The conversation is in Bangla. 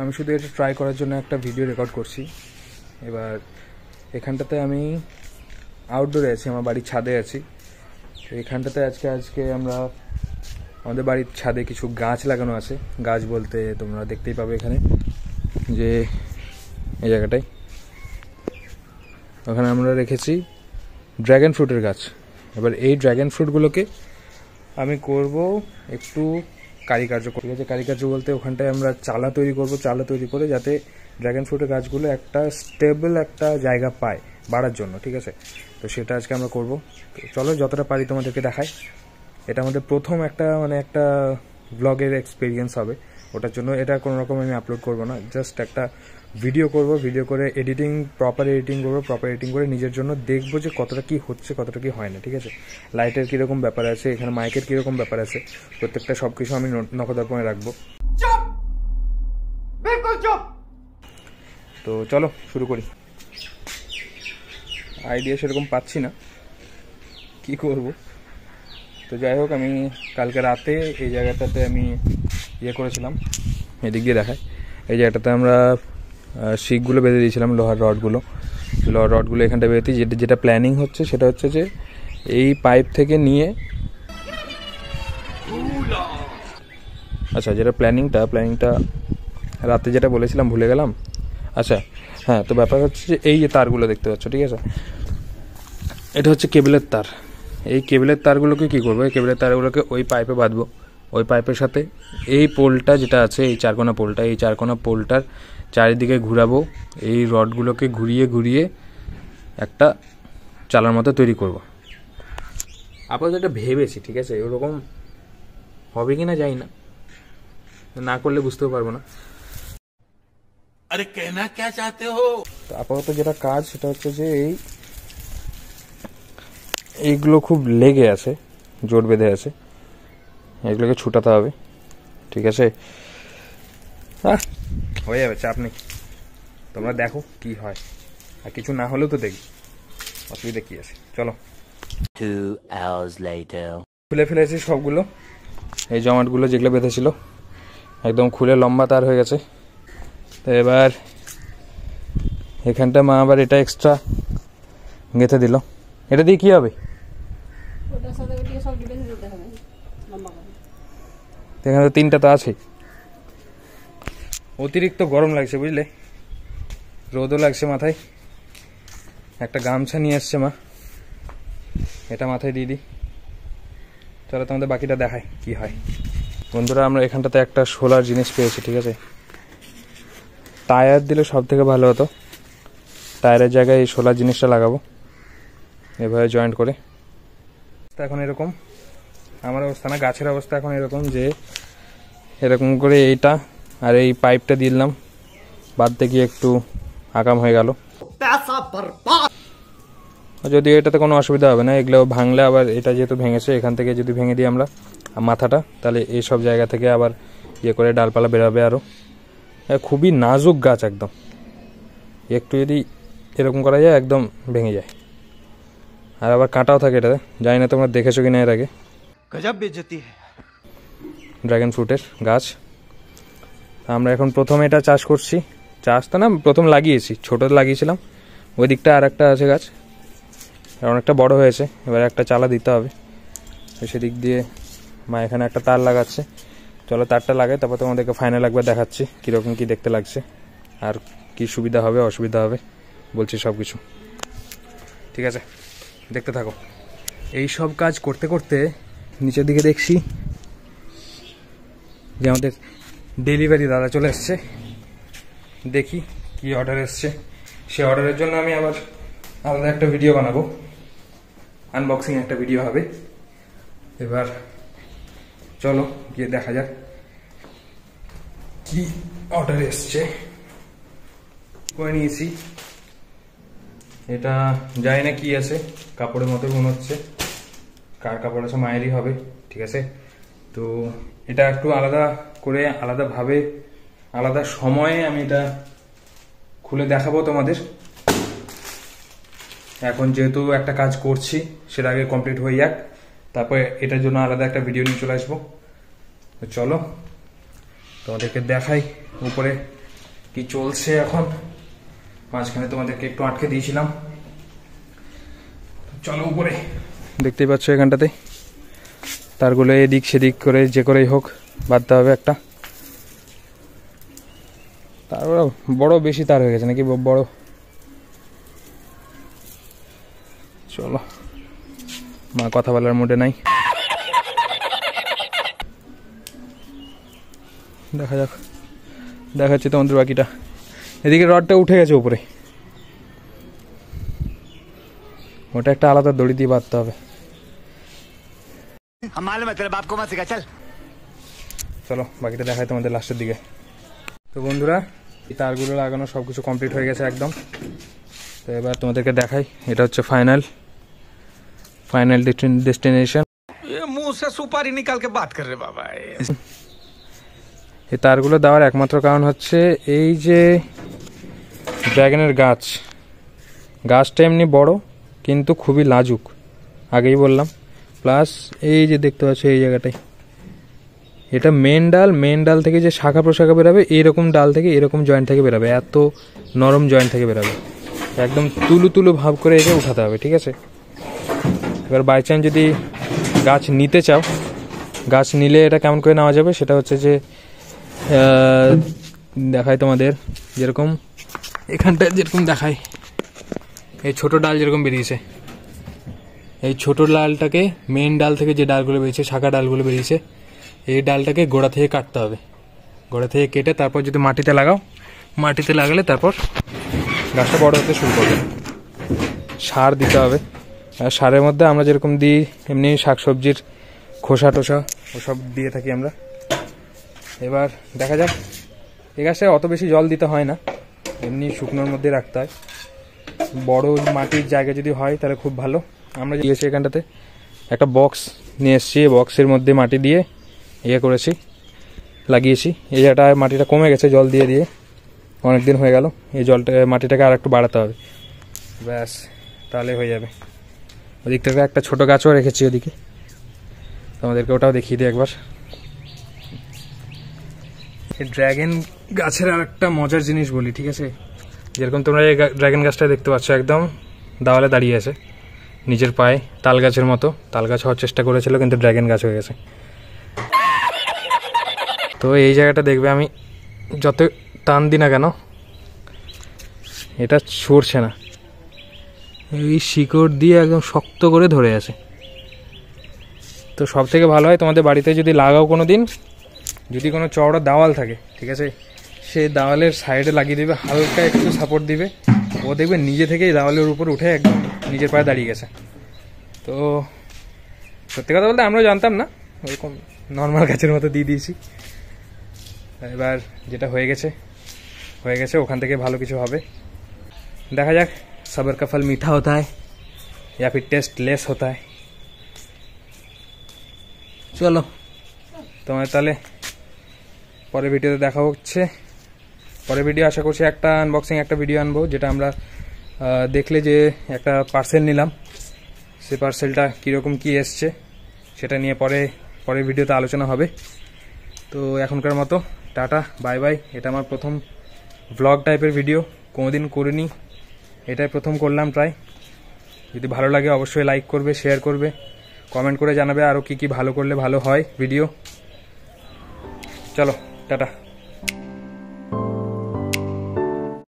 আমি শুধু এটা ট্রাই করার জন্য একটা ভিডিও রেকর্ড করছি। এবার এখানটাতে আমি আউটডোরে আছি, আমার বাড়ির ছাদে আছি। তো এখানটাতে আজকে আমরা আমাদের বাড়ির ছাদে কিছু গাছ লাগানো আছে। গাছ বলতে তোমরা দেখতেই পাবে এখানে যে এই জায়গাটায়, ওখানে আমরা রেখেছি ড্র্যাগন ফ্রুটের গাছ। এবার এই ড্র্যাগন ফ্রুটগুলোকে আমি করব একটু কারিকার্য। ঠিক আছে, কারিকার্য বলতে ওখানটায় আমরা চালা তৈরি করব, চালা তৈরি করে যাতে ড্র্যাগন ফ্রুটের গাছগুলো একটা স্টেবল একটা জায়গা পায় বাড়ার জন্য। ঠিক আছে, তো সেটা আজকে আমরা করব। তো চলো যতটা পারি তোমাদেরকে দেখাই। এটা আমাদের প্রথম একটা ব্লগের এক্সপিরিয়েন্স হবে। ওটার জন্য এটা কোনো রকম আমি আপলোড করব না, জাস্ট একটা ভিডিও করব। ভিডিও করে প্রপার এডিটিং করবো। প্রপার এডিটিং করে নিজের জন্য দেখবো যে কতটা কি হচ্ছে, কতটা কি হয় না। ঠিক আছে, লাইটের কীরকম ব্যাপার আছে, এখানে মাইকের কীরকম ব্যাপার আছে, প্রত্যেকটা সব কিছু আমি নখদর্পণে রাখবো। তো চলো শুরু করি। আইডিয়া সেরকম পাচ্ছি না কি করব। তো যাই হোক, আমি কালকে রাতে এই জায়গাটাতে আমি করেছিলাম, এদিক দিয়ে দেখায়। এই জায়গাটাতে আমরা শিকগুলো বেঁধে দিয়েছিলাম, লোহার রডগুলো এখানটা বেঁধে। যেটা প্ল্যানিং হচ্ছে সেটা হচ্ছে যে এই পাইপ থেকে নিয়ে, আচ্ছা যেটা প্ল্যানিংটা রাতে যেটা বলেছিলাম ভুলে গেলাম। আচ্ছা হ্যাঁ, তো ব্যাপার হচ্ছে যে এই যে তারগুলো দেখতে পাচ্ছ, ঠিক আছে, এটা হচ্ছে কেবলের তার। এই কেবলের তারগুলোকে কী করবো, এই কেবলের তারগুলোকে ওই পাইপে বাঁধবো। ওই পাইপের সাথে এই পোলটা যেটা আছে, এই চারকোনা পোলটার চারিদিকে ঘুরাবো। এই রডগুলোকে ঘুরিয়ে একটা চালার মতো তৈরি করব। আপাতত এটা ভেবেছি, ঠিক আছে, ওরকম হবে কি না জানি না করলে বুঝতেও পারবো না। আরে কেনা কে চাতে হো। তো আপাতত যেটা কাজ সেটা হচ্ছে যে এইগুলো খুব লেগে আছে, জোট বেঁধে আছে, এগুলোকে ছুটাতে হবে। ঠিক আছে, হয়ে যাবে, চাপ নেই। তোমরা দেখো কি হয়, আর কিছু না হলেও তো দেখি, অসুবিধা কি আছে। চলো। 2 hours later খুলে ফেলেছি সবগুলো, এই জমাটগুলো যেগুলো বেঁধেছিল একদম খুলে লম্বা তার হয়ে গেছে। তো এবার এখানটা মা আবার এটা এক্সট্রা গেঁথে দিল। এটা দিয়ে কি হবে? এখানে তো 3টা তো আছেই। অতিরিক্ত গরম লাগছে বুঝলে, রোদও লাগছে মাথায়। একটা গামছা নিয়ে আসছে মা, এটা মাথায় দিয়ে দিই। চলো তোমাদের বাকিটা দেখায় কি হয়। বন্ধুরা, আমরা এখানটাতে একটা সোলার জিনিস পেয়েছি। ঠিক আছে, টায়ার দিলে সব থেকে ভালো হতো। টায়ারের জায়গায় এই সোলার জিনিসটা লাগাবো, এভাবে জয়েন্ট করে। এখন এরকম আমার অবস্থা না, গাছের অবস্থা এখন এরকম যে এরকম করে এইটা আর এই পাইপটা দিলাম, বাঁধতে গিয়ে একটু আকাম হয়ে গেল। যদিও এটাতে কোনো অসুবিধা হবে না, এগুলো ভাঙলে আবার, এটা যেহেতু ভেঙেছে এখান থেকে যদি ভেঙে দিই আমরা মাথাটা, তাহলে এইসব জায়গা থেকে আবার করে ডালপালা বেরোবে। আরও খুবই নাজুক গাছ, একদম একটু যদি এরকম করা যায় একদম ভেঙে যায়। আর আবার কাঁটাও থাকে এটাতে, জানি না তোমরা দেখেছো কিনা এর আগে। গজব বেজতি ড্রাগন ফ্রুটের গাছ আমরা এখন প্রথমে এটা চাষ করছি। চাষ তো না, প্রথম লাগিয়েছি, ছোট লাগিয়েছিলাম। ওই দিকটা আর একটা আছে গাছ, অনেকটা বড় হয়েছে। এবার একটা চালা দিতে হবে। সেদিক দিয়ে মা এখানে একটা তার লাগাচ্ছে। চলো তারটা লাগাই, তারপর তোমাদেরকে ফাইনাল একবার দেখাচ্ছি কীরকম কি দেখতে লাগছে আর কি সুবিধা হবে অসুবিধা হবে বলছি সব কিছু। ঠিক আছে, দেখতে থাকো। এই সব কাজ করতে করতে নিচের দিকে দেখছি যে আমাদের ডেলিভারি দাদা চলে এসছে। দেখি কি অর্ডার এসছে। সে অর্ডারের জন্য আমি আবার আলাদা একটা ভিডিও বানাবো, আনবক্সিং একটা ভিডিও হবে। এবার চলো গিয়ে দেখা যাক কি অর্ডার এসছে। করে নিয়েছি, এটা জানি না কি আছে, কাপড়ের মতো মনে হচ্ছে। কার কাপড় আছে? মায়েরই হবে। ঠিক আছে, তো এটা একটু আলাদা করে আলাদাভাবে আলাদা সময়ে আমি এটা খুলে দেখাবো তোমাদের। এখন যেহেতু একটা কাজ করছি, সেটা আগে কমপ্লিট হয়ে যাক, তারপরে এটার জন্য আলাদা একটা ভিডিও নিয়ে চলে আসবো। তো চলো তোমাদেরকে দেখাই উপরে কি চলছে এখন। মাঝখানে তোমাদেরকে একটু আটকে দিয়েছিলাম। চলো উপরে, দেখতেই পাচ্ছ এখানটাতে তারগুলো এদিক সেদিক করে যে করেই হোক বাঁধতে হবে একটা। তারপরে বড় বেশি তার হয়ে গেছে নাকি বড়। চলো, মা কথা বলার মুডে নাই, দেখা যাক, দেখাচ্ছি তোমাদের বাকিটা। এদিকে রডটা উঠে গেছে উপরে, ওটা একটা আলাদা দড়ি দিয়ে বাঁধতে হবে। চলো বাকিটা দেখাই তোমাদের লাস্টের দিকে। তো বন্ধুরা, এই তারগুলো লাগানো সবকিছু কমপ্লিট হয়ে গেছে একদম। তো এবার তোমাদেরকে দেখাই, এটা হচ্ছে ফাইনাল ডেস্টিনেশন। मुंह से सुपारी निकाल के बात कर रहे बाबा। এই তারগুলো দেওয়ার একমাত্র কারণ হচ্ছে এই যে ড্রাগনের গাছটা এমনি বড় কিন্তু খুবই লাজুক, আগেই বললাম। প্লাস এই যে দেখতে পাচ্ছ এই জায়গাটায়, এটা মেন ডাল থেকে যে শাখা প্রশাখা বেরাবে এইরকম ডাল থেকে এরকম জয়েন্ট থেকে বেরাবে, এত নরম জয়েন্ট থেকে বেরাবে, একদম তুলু ভাব করে এসে উঠাতে হবে, ঠিক আছে। এবার বাই চান্স যদি গাছ নিতে চাও, গাছ নিলে এটা কেমন করে নেওয়া যাবে সেটা হচ্ছে যে দেখায় তোমাদের, যেরকম এখানটা যেরকম দেখায়, এই ছোট ডাল যেরকম বেরিয়েছে, এই ছোট ডালটাকে মেন ডাল থেকে যে ডালগুলো বেরিয়েছে, শাখা ডালগুলো বেরিয়েছে, এই ডালটাকে গোড়া থেকে কাটতে হবে। গোড়া থেকে কেটে তারপর যদি মাটিতে লাগাও, মাটিতে লাগালে তারপর গাছটা বড় হতে শুরু করবে। সার দিতে হবে, আর সারের মধ্যে আমরা যেরকম দিই এমনি শাকসবজির খোসা টোসা ওসব দিয়ে থাকি আমরা। এবার দেখা যাক, এই গাছটায় অত বেশি জল দিতে হয় না, এমনি শুকনোর মধ্যে রাখতে হয়। বড় মাটির জায়গা যদি হয় তাহলে খুব ভালো। আমরা দিয়েছি এখানটাতে একটা বক্স নিয়ে এসেছি, বক্সের মধ্যে মাটি দিয়ে করেছি, লাগিয়েছি। এই জায়গাটায় মাটিটা কমে গেছে জল দিয়ে দিয়ে, অনেক দিন হয়ে গেল। এই মাটিটাকে আর একটু বাড়াতে হবে, ব্যাস তাহলে হয়ে যাবে। ওদিক থেকে একটা ছোট গাছও রেখেছি ওদিকে, তোমাদেরকে ওটাও দেখিয়ে দিই একবার। এই ড্রাগন গাছের আর একটা মজার জিনিস বলি, ঠিক আছে। যেরকম তোমরা এই ড্রাগন গাছটা দেখতে পাচ্ছ একদম দেওয়ালে দাঁড়িয়ে আছে নিজের পায়ে, তাল গাছের মতো। তাল গাছ হওয়ার চেষ্টা করেছিল কিন্তু ড্রাগন গাছ হয়ে গেছে। তো এই জায়গাটা দেখবে আমি যত টান দিই না কেন এটা সরছে না, এই শিকড় দিয়ে একদম শক্ত করে ধরে আছে। তো সব থেকে ভালো হয় তোমাদের বাড়িতে যদি লাগাও কোনো দিন, যদি কোনো চওড়া দেওয়াল থাকে, ঠিক আছে, সেই দেওয়ালের সাইডে লাগিয়ে দেবে, হালকা একটু সাপোর্ট দিবে, ও দেখবে নিজে থেকেই দেওয়ালের উপর উঠে একদম নিজের পায়ে দাঁড়িয়ে গেছে। তো সত্যি কথা বলতে আমরাও জানতাম না, ওরকম নর্মাল গাছের মতো দিয়ে দিয়েছি। এবার যেটা হয়ে গেছে, ওখান থেকে ভালো কিছু হবে। দেখা যাক, सबर का फल मीठा होता है या फिर टेस्ट लेस होता है। চলো তোমার তাহলে পরের ভিডিওতে দেখা হচ্ছে। পরের ভিডিও আশা করছি একটা আনবক্সিং একটা ভিডিও আনবো, যেটা আমরা দেখলে যে একটা পার্সেল নিলাম, সেই পার্সেলটা কীরকম কী এসছে সেটা নিয়ে পরের ভিডিওতে আলোচনা হবে। তো এখনকার মতো টাটা, বাই বাই। এটা আমার প্রথম ব্লগ টাইপের ভিডিও, কোনোদিন করিনি, এটাই প্রথম করলাম ট্রাই। যদি ভালো লাগে অবশ্যই লাইক করবে, শেয়ার করবে, কমেন্ট করে জানাবে আরও কী কী ভালো করলে ভালো হয় ভিডিও। চলো টাটা।